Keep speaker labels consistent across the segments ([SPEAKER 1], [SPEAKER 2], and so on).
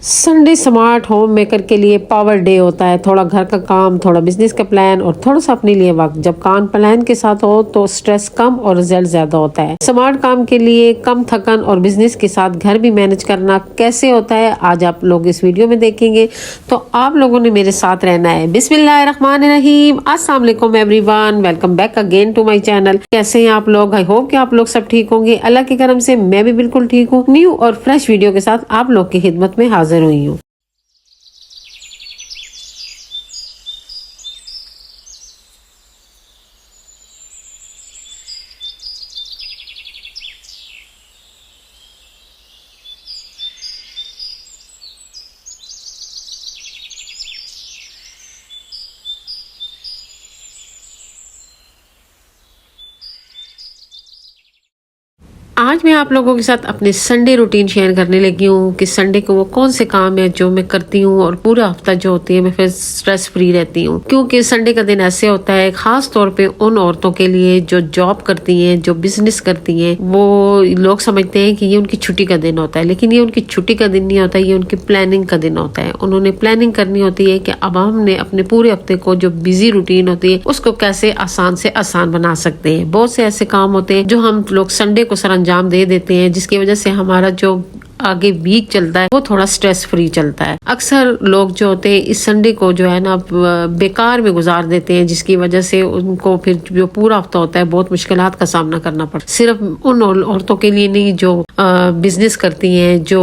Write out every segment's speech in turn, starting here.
[SPEAKER 1] Sunday smart home maker के लिए power day होता है। थोड़ा घर का काम, थोड़ा बिजनेस का प्लान और थोड़ा सा अपने लिए वक्त। जब काम प्लान के साथ हो तो स्ट्रेस कम और रिजल्ट ज्यादा होता है। स्मार्ट काम के लिए कम थकन और बिजनेस के साथ घर भी मैनेज करना कैसे होता है, आज आप लोग इस वीडियो में देखेंगे। तो आप लोगों ने मेरे साथ रहना है। बिस्मिल्लाहिर्रहमानिर्रहीम, अस्सलाम वालेकुम everyone, welcome back again to my channel. कैसे हैं आप लोग? आई होप कि आप लोग सब ठीक होंगे। अल्लाह के करम से मैं भी बिल्कुल ठीक हूँ। न्यू और फ्रेश वीडियो के साथ आप लोग की खिदमत में हाजिर हुई हूँ। आज मैं आप लोगों के साथ अपने संडे रूटीन शेयर करने लगी हूँ कि संडे को वो कौन से काम है जो मैं करती हूँ और पूरा हफ्ता जो होती है मैं फिर स्ट्रेस फ्री रहती हूँ। क्योंकि संडे का दिन ऐसे होता है खास तौर पे उन औरतों के लिए जो जॉब करती हैं, जो बिजनेस करती हैं। वो लोग समझते हैं कि ये उनकी छुट्टी का दिन होता है, लेकिन ये उनकी छुट्टी का दिन नहीं होता, ये उनकी प्लानिंग का दिन होता है। उन्होंने प्लानिंग करनी होती है कि अब हमने अपने पूरे हफ्ते को जो बिजी रूटीन होती है उसको कैसे आसान से आसान बना सकते हैं। बहुत से ऐसे काम होते हैं जो हम लोग संडे को सर अंजाम दे देते हैं, जिसकी वजह से हमारा जो आगे वीक चलता है वो थोड़ा स्ट्रेस फ्री चलता है। अक्सर लोग जो होते हैं इस संडे को जो है ना बेकार में गुजार देते हैं, जिसकी वजह से उनको फिर जो पूरा हफ्ता होता है बहुत मुश्किलात का सामना करना पड़ता है। सिर्फ उन औरतों के लिए नहीं जो बिजनेस करती हैं, जो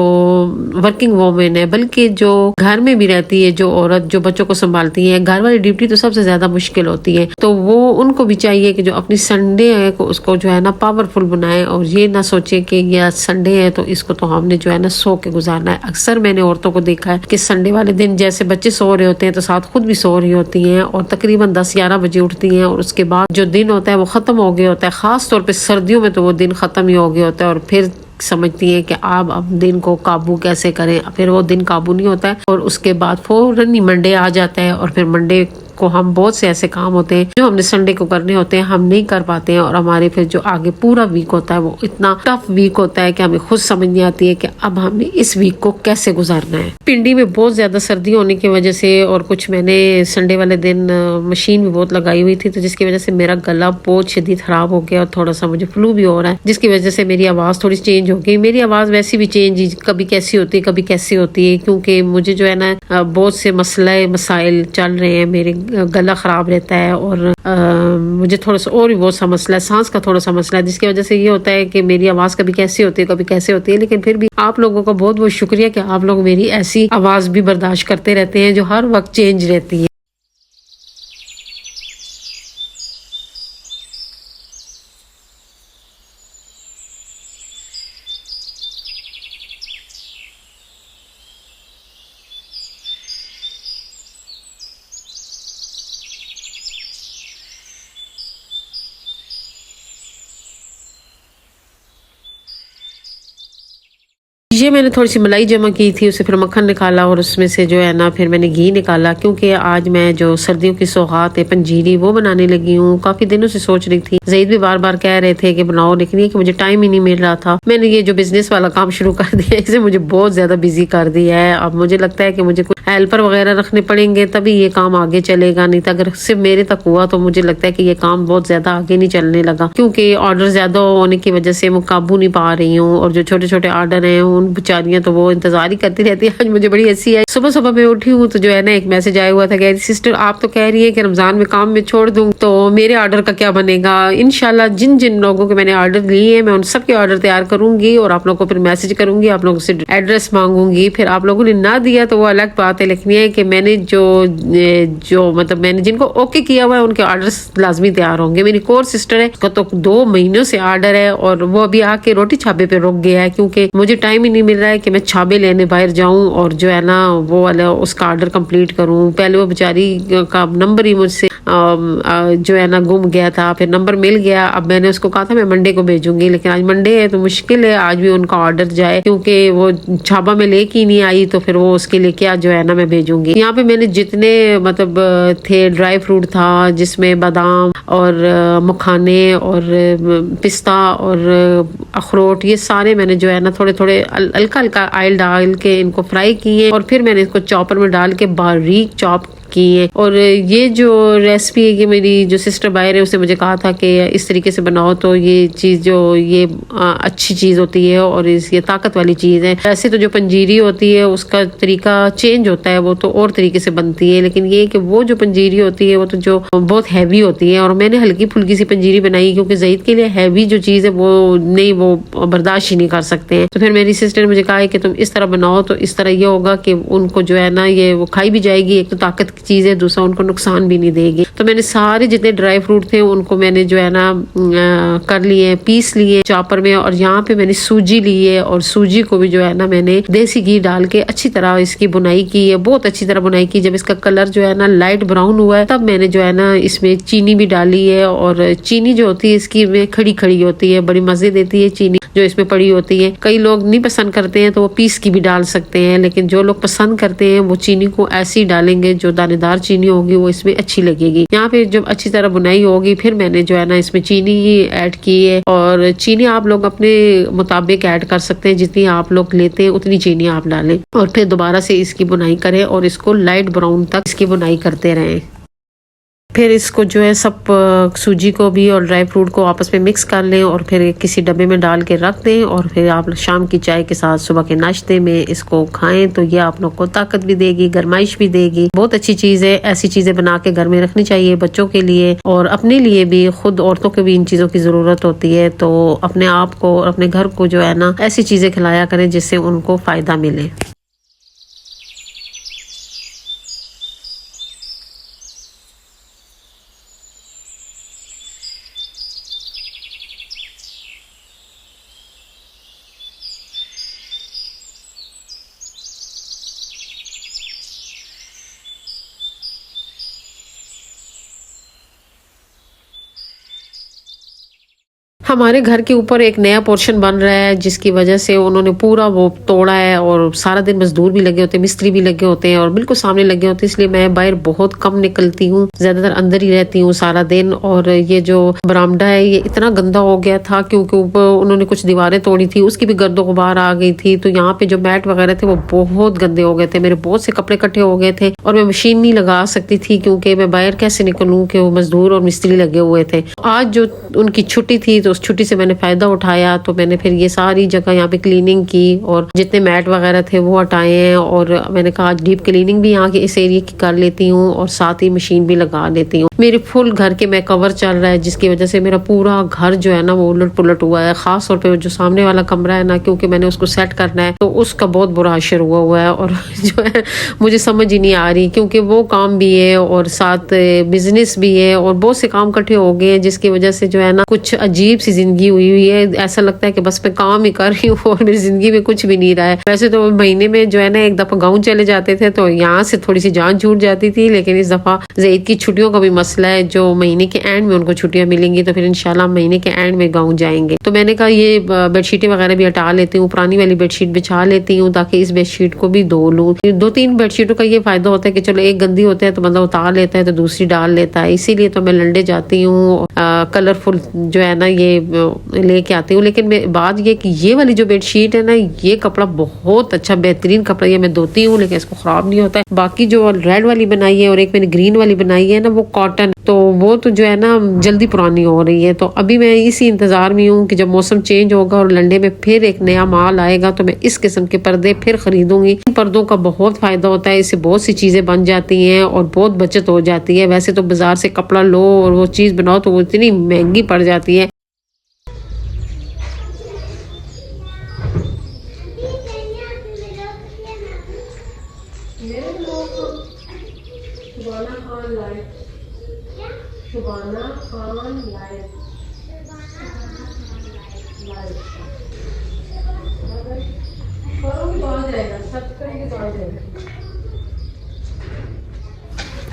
[SPEAKER 1] वर्किंग वोमेन है, बल्कि जो घर में भी रहती है, जो औरत जो बच्चों को संभालती है। घर वाली ड्यूटी तो सबसे ज्यादा मुश्किल होती है, तो वो उनको भी चाहिए कि जो अपनी संडे है उसको जो है ना पावरफुल बनाए और ये ना सोचे कि यह संडे है तो इसको तो हमने जो है ना सो के गुजारना है। अक्सर मैंने औरतों को देखा है कि संडे वाले दिन जैसे बच्चे सो रहे होते हैं तो साथ खुद भी सो रही होती हैं और तकरीबन 10-11 बजे उठती हैं और उसके बाद जो दिन होता है वो खत्म हो गया होता है। खास तौर पे सर्दियों में तो वो दिन खत्म ही हो गया होता है और फिर समझती है कि आप अब दिन को काबू कैसे करें। फिर वो दिन काबू नहीं होता है और उसके बाद फौरन ही मंडे आ जाता है और फिर मंडे को हम बहुत से ऐसे काम होते हैं जो हमने संडे को करने होते हैं हम नहीं कर पाते हैं और हमारे फिर जो आगे पूरा वीक होता है वो इतना टफ वीक होता है कि हमें खुद समझ नहीं आती है कि अब हमने इस वीक को कैसे गुजारना है। पिंडी में बहुत ज्यादा सर्दी होने की वजह से और कुछ मैंने संडे वाले दिन मशीन भी बहुत लगाई हुई थी, तो जिसकी वजह से मेरा गला बहुत शदीद खराब हो गया और थोड़ा सा मुझे फ्लू भी हो रहा है, जिसकी वजह से मेरी आवाज थोड़ी चेंज हो गई। मेरी आवाज वैसी भी चेंज कभी कैसी होती है कभी कैसी होती है, क्योंकि मुझे जो है ना बहुत से मसाइल चल रहे हैं। मेरे गला खराब रहता है और मुझे थोड़ा सा और भी बहुत सा मसला है, सांस का थोड़ा सा मसला है, जिसकी वजह से ये होता है कि मेरी आवाज कभी कैसी होती है कभी कैसे होती है। लेकिन फिर भी आप लोगों का बहुत बहुत शुक्रिया कि आप लोग मेरी ऐसी आवाज भी बर्दाश्त करते रहते हैं जो हर वक्त चेंज रहती है। ये मैंने थोड़ी सी मलाई जमा की थी, उसे फिर मक्खन निकाला और उसमें से जो है ना फिर मैंने घी निकाला, क्योंकि आज मैं जो सर्दियों की सौगात है पंजीरी वो बनाने लगी हूँ। काफी दिनों से सोच रही थी, ज़ैद भी बार बार कह रहे थे कि बनाओ, लेकिन ये कि मुझे टाइम ही नहीं मिल रहा था। मैंने ये जो बिजनेस वाला काम शुरू कर दिया इसे मुझे बहुत ज्यादा बिजी कर दिया है। अब मुझे लगता है कि मुझे कुछ हेल्पर वगैरह रखने पड़ेंगे तभी ये काम आगे चलेगा, नहीं तो अगर सिर्फ मेरे तक हुआ तो मुझे लगता है कि ये काम बहुत ज्यादा आगे नहीं चलने लगा, क्योंकि ऑर्डर ज्यादा होने की वजह से मैं काबू नहीं पा रही हूँ और जो छोटे छोटे ऑर्डर है उन बेचारियां तो वो इंतजार ही करती रहती है। आज मुझे बड़ी हंसी है, सुबह सुबह मैं उठी हूँ तो जो है ना एक मैसेज आया हुआ था कि सिस्टर आप तो कह रही है कि रमजान में काम में छोड़ दूं तो मेरे ऑर्डर का क्या बनेगा। इंशाल्लाह जिन जिन लोगों के मैंने ऑर्डर लिए हैं मैं उन सबके ऑर्डर तैयार करूंगी और आप लोगों को फिर मैसेज करूंगी, आप लोगों से एड्रेस मांगूंगी। फिर आप लोगों ने ना दिया तो वो अलग बात है, लेकिन ये है कि मैंने जो मतलब मैंने जिनको ओके किया हुआ है उनके ऑर्डर्स लाजमी तैयार होंगे। मेरी कोर सिस्टर है उसका तो 2 महीनों से ऑर्डर है और वो अभी आके रोटी छापे पे रुक गया है, क्योंकि मुझे टाइम ही नहीं मिल रहा है कि मैं छाबे लेने बाहर जाऊं और जो है ना वो वाला उसका ऑर्डर कंप्लीट करूं। पहले वो बेचारी का नंबर ही मुझसे जो है ना गुम गया था, फिर नंबर मिल गया। अब मैंने उसको कहा था मैं मंडे को भेजूंगी, लेकिन आज मंडे है तो मुश्किल है आज भी उनका ऑर्डर जाए, क्योंकि वो छाबा में लेके ही नहीं आई, तो फिर वो उसके लिए क्या जो है ना मैं भेजूंगी। यहाँ पे मैंने जितने मतलब थे ड्राई फ्रूट था, जिसमें बादाम और मखाने और पिस्ता और अखरोट, ये सारे मैंने जो है ना थोड़े थोड़े हल्का हल्का ऑयल डाल के इनको फ्राई किए, और फिर मैंने इसको चॉपर में डाल के बारीक चॉप की है। और ये जो रेसिपी है, ये मेरी जो सिस्टर बाहर है उसने मुझे कहा था कि इस तरीके से बनाओ तो ये चीज़ जो ये अच्छी चीज़ होती है और ये ताकत वाली चीज़ है। वैसे तो जो पंजीरी होती है उसका तरीका चेंज होता है, वो तो और तरीके से बनती है, लेकिन ये कि वो जो पंजीरी होती है वो तो जो बहुत हैवी होती है, और मैंने हल्की फुल्की सी पंजीरी बनाई क्योंकि ज़ईद के लिए हैवी जो चीज़ है वो नहीं, वो बर्दाश्त ही नहीं कर सकते हैं। तो फिर मेरी सिस्टर ने मुझे कहा है कि तुम इस तरह बनाओ, तो इस तरह ये होगा कि उनको जो है ना ये वो खाई भी जाएगी, एक तो ताकत चीज है, दूसरा उनको नुकसान भी नहीं देगी। तो मैंने सारे जितने ड्राई फ्रूट थे उनको मैंने जो है ना कर लिए, पीस लिए चॉपर में, और यहाँ पे मैंने सूजी ली है, और सूजी को भी जो है ना मैंने देसी घी डाल के अच्छी तरह इसकी बुनाई की है, बहुत अच्छी तरह बुनाई की। जब इसका कलर जो है ना लाइट ब्राउन हुआ है तब मैंने जो है ना इसमें चीनी भी डाली है, और चीनी जो होती है इसकी में खड़ी खड़ी होती है, बड़ी मजे देती है चीनी जो इसमें पड़ी होती है। कई लोग नहीं पसंद करते हैं तो वो पीस की भी डाल सकते हैं, लेकिन जो लोग पसंद करते हैं वो चीनी को ऐसी डालेंगे, जो दानेदार चीनी होगी वो इसमें अच्छी लगेगी। यहाँ पे जब अच्छी तरह बुनाई होगी फिर मैंने जो है ना इसमें चीनी ऐड की है, और चीनी आप लोग अपने मुताबिक ऐड कर सकते हैं, जितनी आप लोग लेते हैं उतनी चीनी आप डालें, और फिर दोबारा से इसकी बुनाई करें और इसको लाइट ब्राउन तक इसकी बुनाई करते रहें। फिर इसको जो है सब सूजी को भी और ड्राई फ्रूट को आपस में मिक्स कर लें, और फिर किसी डब्बे में डाल के रख दें, और फिर आप शाम की चाय के साथ सुबह के नाश्ते में इसको खाएं तो ये आप लोग को ताकत भी देगी, गरमाइश भी देगी। बहुत अच्छी चीज़ है, ऐसी चीज़ें बना के घर में रखनी चाहिए बच्चों के लिए और अपने लिए भी। खुद औरतों को भी इन चीज़ों की ज़रूरत होती है, तो अपने आप को और अपने घर को जो है ना ऐसी चीज़ें खिलाया करें जिससे उनको फ़ायदा मिले। हमारे घर के ऊपर एक नया पोर्शन बन रहा है, जिसकी वजह से उन्होंने पूरा वो तोड़ा है, और सारा दिन मजदूर भी लगे होते हैं, मिस्त्री भी लगे होते हैं, और बिल्कुल सामने लगे होते हैं, इसलिए मैं बाहर बहुत कम निकलती हूँ, ज्यादातर अंदर ही रहती हूँ सारा दिन। और ये जो बरामदा है ये इतना गंदा हो गया था क्योंकि ऊपर उन्होंने कुछ दीवारें तोड़ी थी, उसकी भी गर्दो गुबार आ गई थी, तो यहाँ पे जो मैट वगैरह थे वो बहुत गंदे हो गए थे, मेरे बहुत से कपड़े इकट्ठे हो गए थे, और मैं मशीन नहीं लगा सकती थी क्योंकि मैं बाहर कैसे निकलूँ कि वो मजदूर और मिस्त्री लगे हुए थे। आज जो उनकी छुट्टी थी तो उस छुट्टी से मैंने फायदा उठाया, तो मैंने फिर ये सारी जगह यहाँ पे क्लीनिंग की और जितने मैट वगैरह थे वो हटाए हैं, और मैंने कहा आज डीप क्लीनिंग भी यहाँ के इस एरिया की कर लेती हूँ और साथ ही मशीन भी लगा लेती हूँ। मेरे फुल घर के मैं कवर चल रहा है, जिसकी वजह से मेरा पूरा घर जो है ना वो उलट पुलट हुआ है। खास तौर पे जो सामने वाला कमरा है ना, क्योंकि मैंने उसको सेट करना है तो उसका बहुत बुरा असर हुआ है, और जो है मुझे समझ ही नहीं आ रही, क्योंकि वो काम भी है और साथ बिजनेस भी है और बहुत से काम इकट्ठे हो गए हैं, जिसकी वजह से जो है ना कुछ अजीब सी जिंदगी हुई है। ऐसा लगता है कि बस मैं काम ही कर रही हूँ और मेरी जिंदगी में कुछ भी नहीं रहा है। वैसे तो महीने में जो है ना एक दफा गाँव चले जाते थे तो यहाँ से थोड़ी सी जान छूट जाती थी, लेकिन इस दफा ज़ईद की छुट्टियों का भी मसला है, जो महीने के एंड में उनको छुट्टियां मिलेंगी, तो फिर इंशाल्लाह महीने के एंड में गाँव जाएंगे। तो मैंने कहा ये बेडशीटें वगैरह भी हटा लेती हूँ, पुरानी वाली बेडशीट बिछा लेती हूँ ताकि इस बेडशीट को भी धो लूँ। 2-3 बेडशीटों का ये फायदा होता है कि चलो एक गंदी होता है तो बंदा उतार लेता है तो दूसरी डाल लेता है, इसीलिए तो मैं लंडे जाती हूँ, कलरफुल जो है ना ये लेके आती हूँ। लेकिन बात ये कि ये वाली जो बेडशीट है ना, ये कपड़ा बहुत अच्छा बेहतरीन कपड़ा, ये मैं धोती हूँ लेकिन इसको खराब नहीं होता है। बाकी जो रेड वाली बनाई है और एक मैंने ग्रीन वाली बनाई है ना वो कॉटन, तो वो तो जो है ना जल्दी पुरानी हो रही है। तो अभी मैं इसी इंतजार में हूँ कि जब मौसम चेंज होगा और लंडे में फिर एक नया माल आएगा तो मैं इस किस्म के पर्दे फिर खरीदूंगी। इन पर्दों का बहुत फायदा होता है, इससे बहुत सी चीजें बन जाती हैं और बहुत बचत हो जाती है। वैसे तो बाजार से कपड़ा लो और वो चीज बनाओ तो वो इतनी महंगी पड़ जाती है।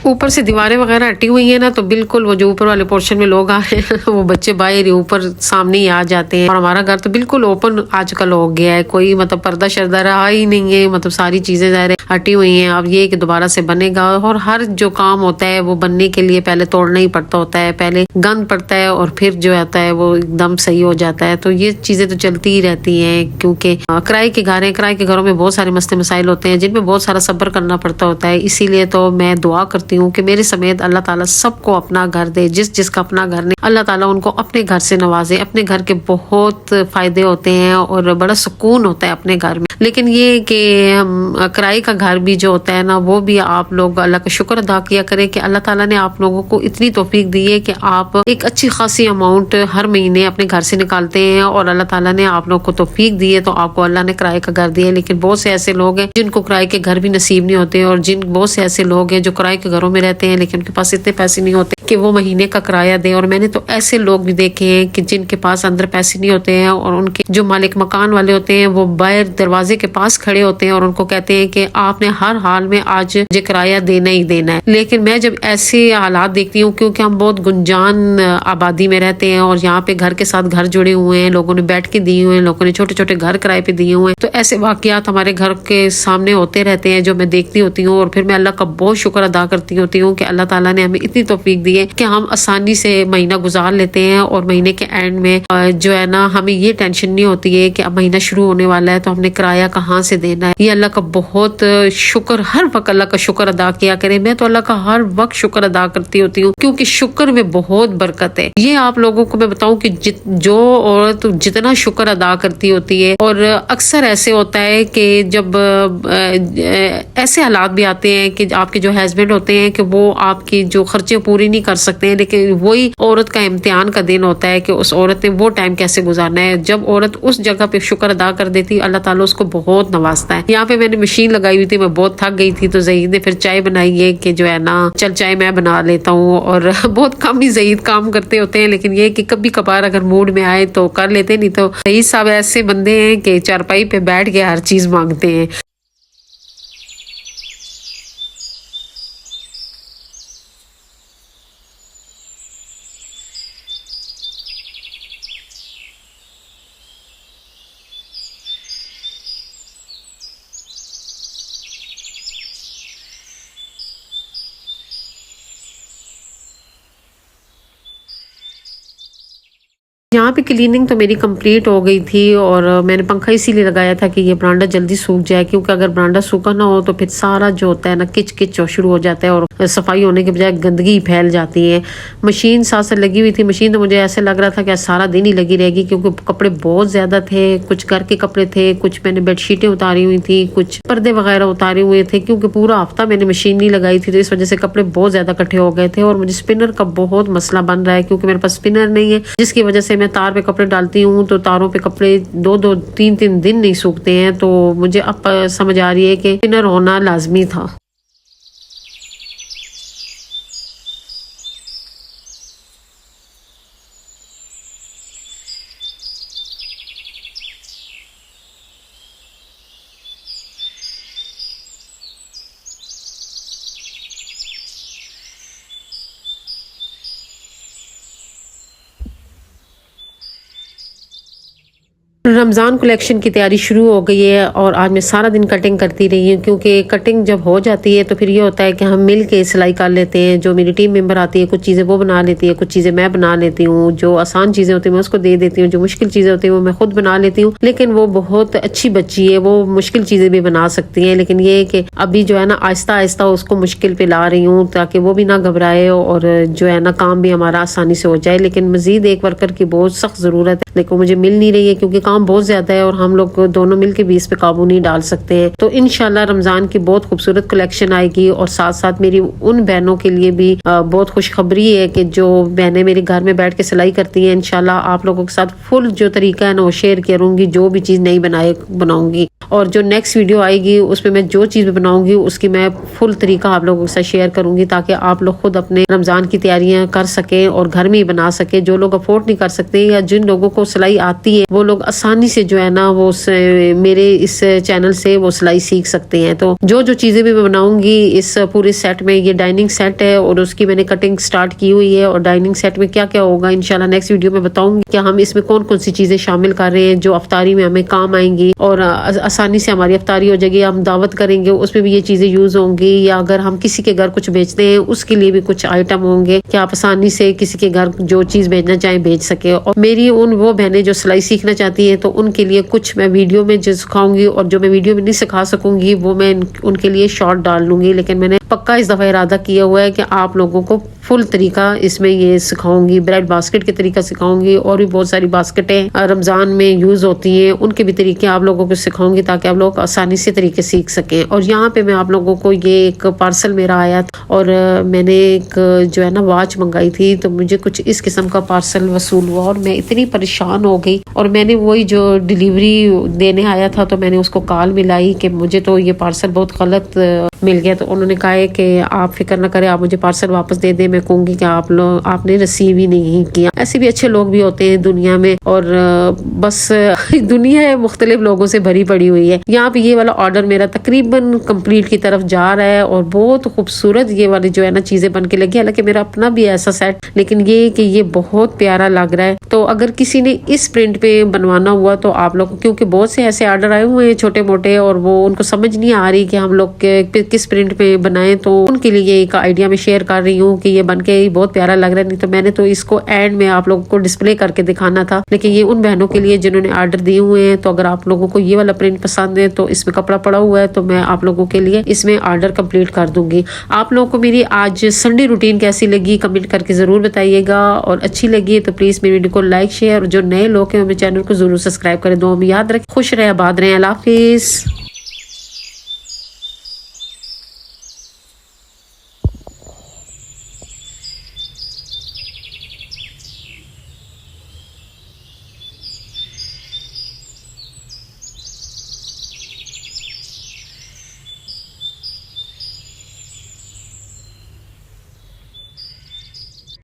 [SPEAKER 1] ऊपर से दीवारें वगैरह हटी हुई है ना, तो बिल्कुल वो जो ऊपर वाले पोर्शन में लोग आ रहे हैं वो बच्चे बाहर ही ऊपर सामने ही आ जाते हैं। और हमारा घर तो बिल्कुल ओपन आजकल हो गया है, कोई मतलब पर्दा शर्दा रहा ही नहीं है, मतलब सारी चीजें ज़ाहिर हटी हुई हैं। अब ये कि दोबारा से बनेगा, और हर जो काम होता है वो बनने के लिए पहले तोड़ना ही पड़ता होता है, पहले गंद पड़ता है और फिर जो आता है वो एकदम सही हो जाता है। तो ये चीजें तो चलती ही रहती हैं, क्योंकि किराए के घर हैं, किराए के घरों में बहुत सारे मसले मसाइल होते हैं जिनमें बहुत सारा सब्र करना पड़ता होता है। इसीलिए तो मैं दुआ करती हूँ कि मेरे समेत अल्लाह ताला सबको अपना घर दे, जिसका अपना घर नहीं, अल्लाह ताला उनको अपने घर से नवाजे। अपने घर के बहुत फायदे होते हैं और बड़ा सुकून होता है अपने घर में। लेकिन ये कि किराए का घर भी जो होता है ना, वो भी आप लोग अल्लाह का शुक्र अदा किया करें कि अल्लाह ताला ने आप लोगों को इतनी तौफीक दी है कि आप एक अच्छी खासी अमाउंट हर महीने अपने घर से निकालते हैं, और अल्लाह ताला ने आप लोग को तौफीक दी है तो आपको अल्लाह ने किराए का घर दिया है। लेकिन बहुत से ऐसे लोग हैं जिनको किराए के घर भी नसीब नहीं होते, और बहुत से ऐसे लोग हैं जो किराए के घरों में रहते हैं लेकिन उनके पास इतने पैसे नहीं होते कि वो महीने का किराया दे। और मैंने तो ऐसे लोग भी देखे हैं कि जिनके पास अंदर पैसे नहीं होते हैं, और उनके जो मालिक मकान वाले होते हैं वो बाहर दरवाजे के पास खड़े होते हैं और उनको कहते हैं कि आपने हर हाल में आज ये किराया देना ही देना है। लेकिन मैं जब ऐसे हालात देखती हूँ, क्योंकि हम बहुत गुंजान आबादी में रहते हैं और यहाँ पे घर के साथ घर जुड़े हुए हैं, लोगों ने बैठ के दिए हुए हैं, लोगों ने छोटे छोटे घर किराए पे दिए हुए हैं, तो ऐसे वाकयात हमारे घर के सामने होते रहते हैं जो मैं देखती होती हूँ। और फिर मैं अल्लाह का बहुत शुक्र अदा करती होती हूँ कि अल्लाह ताला ने हमें इतनी तौफीक दी है कि हम आसानी से महीना गुजार लेते हैं, और महीने के एंड में जो है ना, हमें ये टेंशन नहीं होती है कि अब महीना शुरू होने वाला है तो हमने किराया कहाँ से देना है। ये अल्लाह का बहुत शुक्र, हर वक्त अल्लाह का शुक्र अदा किया करें। मैं तो अल्लाह का हर वक्त शुक्र अदा करती होती हूँ, क्योंकि शुक्र में बहुत बरकत है। ये आप लोगों को मैं बताऊं कि जो औरत जितना शुक्र अदा करती होती है, और अक्सर ऐसे होता है कि जब ऐसे हालात भी आते हैं कि आपके जो हस्बैंड होते हैं कि वो आपकी जो खर्चे पूरी नहीं कर सकते हैं, लेकिन वही औरत का इम्तिहान का दिन होता है कि उस औरत ने वो टाइम कैसे गुजारना है। जब औरत उस जगह पे शुक्र अदा कर देती, अल्लाह ताला उसको बहुत नवाजता है। यहाँ पे मैंने मशीन लगाई हुई थी, मैं बहुत थक गई थी, तो ज़हीद ने फिर चाय बनाई है कि जो है ना, चल चाय मैं बना लेता हूँ। और बहुत कम ही ज़हीद काम करते होते हैं, लेकिन ये कि कभी कभार अगर मूड में आए तो कर लेते, नहीं तो ज़हीद साहब ऐसे बंदे हैं कि चारपाई पे बैठ के हर चीज मांगते हैं। यहाँ पे क्लीनिंग तो मेरी कंप्लीट हो गई थी, और मैंने पंखा इसीलिए लगाया था कि ये बरांडा जल्दी सूख जाए, क्योंकि अगर बरांडा सूखा ना हो तो फिर सारा जो होता है ना किच किच शुरू हो जाता है, और सफाई होने के बजाय गंदगी फैल जाती है। मशीन साथ से लगी हुई थी, मशीन तो मुझे ऐसे लग रहा था कि सारा दिन ही लगी रहेगी, क्योंकि कपड़े बहुत ज्यादा थे। कुछ घर के कपड़े थे, कुछ मैंने बेडशीटें उतारी हुई थी, कुछ पर्दे वगैरह उतारे हुए थे, क्योंकि पूरा हफ्ता मैंने मशीन नहीं लगाई थी, तो इस वजह से कपड़े बहुत ज्यादा इकट्ठे हो गए थे। और मुझे स्पिनर का बहुत मसला बन रहा है, क्योंकि मेरे पास स्पिनर नहीं है, जिसकी वजह से मैं तार पे कपड़े डालती हूँ तो तारों पे कपड़े 2-2, 3-3 दिन नहीं सूखते हैं। तो मुझे अब समझ आ रही है कि स्पिनर होना लाजमी था। रमज़ान कलेक्शन की तैयारी शुरू हो गई है, और आज मैं सारा दिन कटिंग करती रही हूँ, क्योंकि कटिंग जब हो जाती है तो फिर ये होता है कि हम मिल के सिलाई कर लेते हैं। जो मेरी टीम मेंबर आती है, कुछ चीज़ें वो बना लेती है, कुछ चीज़ें मैं बना लेती हूँ। जो आसान चीज़ें होती हैं मैं उसको दे देती हूँ, जो मुश्किल चीज़ें होती हैं वो मैं खुद बना लेती हूँ। लेकिन वो बहुत अच्छी बच्ची है, वो मुश्किल चीज़ें भी बना सकती है। लेकिन ये कि अभी जो है ना आहिस्ता आहिस्ता उसको मुश्किल पे ला रही हूँ, ताकि वो भी ना घबराए और जो है ना काम भी हमारा आसानी से हो जाए। लेकिन मजीद एक वर्कर की बहुत सख्त ज़रूरत है, लेकिन मुझे मिल नहीं रही है, क्योंकि काम बहुत ज़्यादा है और हम लोग दोनों मिलके भी इस पे काबू नहीं डाल सकते हैं। तो इंशाल्लाह रमजान की बहुत खूबसूरत कलेक्शन आएगी, और साथ साथ मेरी उन बहनों के लिए भी बहुत खुशखबरी है कि जो बहनें मेरे घर में बैठ के सिलाई करती हैं, इंशाल्लाह आप लोगों के साथ फुल जो तरीका है ना वो शेयर करूंगी। जो भी चीज़ नई बनाऊंगी, और जो नेक्स्ट वीडियो आएगी उसमें मैं जो चीज़ बनाऊंगी उसकी मैं फुल तरीका आप लोगों के साथ शेयर करूंगी, ताकि आप लोग खुद अपने रमजान की तैयारियां कर सकें और घर में ही बना सके। जो लोग अफोर्ड नहीं कर सकते या जिन लोगों को को सिलाई आती है वो लोग आसानी से जो है ना वो मेरे इस चैनल से वो सिलाई सीख सकते हैं। तो जो जो चीजें भी मैं बनाऊंगी इस पूरे सेट में, ये डाइनिंग सेट है और उसकी मैंने कटिंग स्टार्ट की हुई है, और डाइनिंग सेट में क्या क्या होगा इंशाल्लाह नेक्स्ट वीडियो में बताऊंगी कि हम इसमें कौन कौन सी चीजें शामिल कर रहे हैं जो अफ्तारी में हमें काम आएंगी और आसानी से हमारी अफ्तारी हो जाएगी। हम दावत करेंगे उसमें भी ये चीजें यूज होंगी, या अगर हम किसी के घर कुछ बेचते हैं उसके लिए भी कुछ आइटम होंगे कि आप आसानी से किसी के घर जो चीज भेजना चाहे भेज सके। और मेरी उन वो बहनें जो सिलाई सीखना चाहती है तो उनके लिए कुछ मैं वीडियो में जो सिखाऊंगी और जो मैं वीडियो में नहीं सिखा सकूंगी वो मैं उनके लिए शॉर्ट डाल लूंगी। लेकिन मैंने पक्का इस दफा इरादा किया हुआ है कि आप लोगों को फुल तरीका इसमें ये सिखाऊंगी, ब्रेड बास्केट के तरीका सिखाऊंगी, और भी बहुत सारी बास्केटें रमजान में यूज होती हैं उनके भी तरीके आप लोगों को सिखाऊंगी ताकि आप लोग आसानी से तरीके सीख सकें। और यहाँ पे मैं आप लोगों को ये एक पार्सल मेरा आया था और मैंने एक जो है ना वॉच मंगाई थी, तो मुझे कुछ इस किस्म का पार्सल वसूल हुआ और मैं इतनी परेशान हो गई। और मैंने वही जो डिलीवरी देने आया था तो मैंने उसको कॉल मिलाई कि मुझे तो ये पार्सल बहुत गलत मिल गया। तो उन्होंने कहा है कि आप फिक्र ना करें, आप मुझे पार्सल वापस दे दें, मैं कहूँगी कि आपने रिसीव ही नहीं किया। ऐसे भी अच्छे लोग भी होते हैं दुनिया में, और बस दुनिया मुख्तलिफ लोगों से भरी पड़ी हुई है। यहाँ पे ये वाला ऑर्डर मेरा तकरीबन कंप्लीट की तरफ जा रहा है और बहुत खूबसूरत ये वाली जो है ना चीजें बन के लगी। हालांकि मेरा अपना भी ऐसा सेट, लेकिन ये कि ये बहुत प्यारा लग रहा है। तो अगर किसी ने इस प्रिंट पे बनवाना हुआ तो आप लोग, क्योंकि बहुत से ऐसे ऑर्डर आए हुए हैं छोटे मोटे और वो उनको समझ नहीं आ रही कि हम लोग किस प्रिंट पे बनाएं, तो उनके लिए एक आइडिया में शेयर कर रही हूँ कि ये बनके बहुत प्यारा लग रहा है। नहीं तो मैंने तो इसको एंड में आप लोगों को डिस्प्ले करके दिखाना था, लेकिन ये उन बहनों के लिए जिन्होंने ऑर्डर दिए हुए हैं। तो अगर आप लोगों को ये वाला प्रिंट पसंद है तो इसमें कपड़ा पड़ा हुआ है तो मैं आप लोगों के लिए इसमें ऑर्डर कंप्लीट कर दूंगी। आप लोगों को मेरी आज संडे रूटीन कैसी लगी कमेंट करके जरूर बताइएगा, और अच्छी लगी तो प्लीज मेरी वीडियो को लाइक शेयर, और जो नए लोग हैं मेरे चैनल को जरूर सब्सक्राइब करें। दो में याद रखें, खुश रहे, आबाद रहे, अल्लाह हाफिज।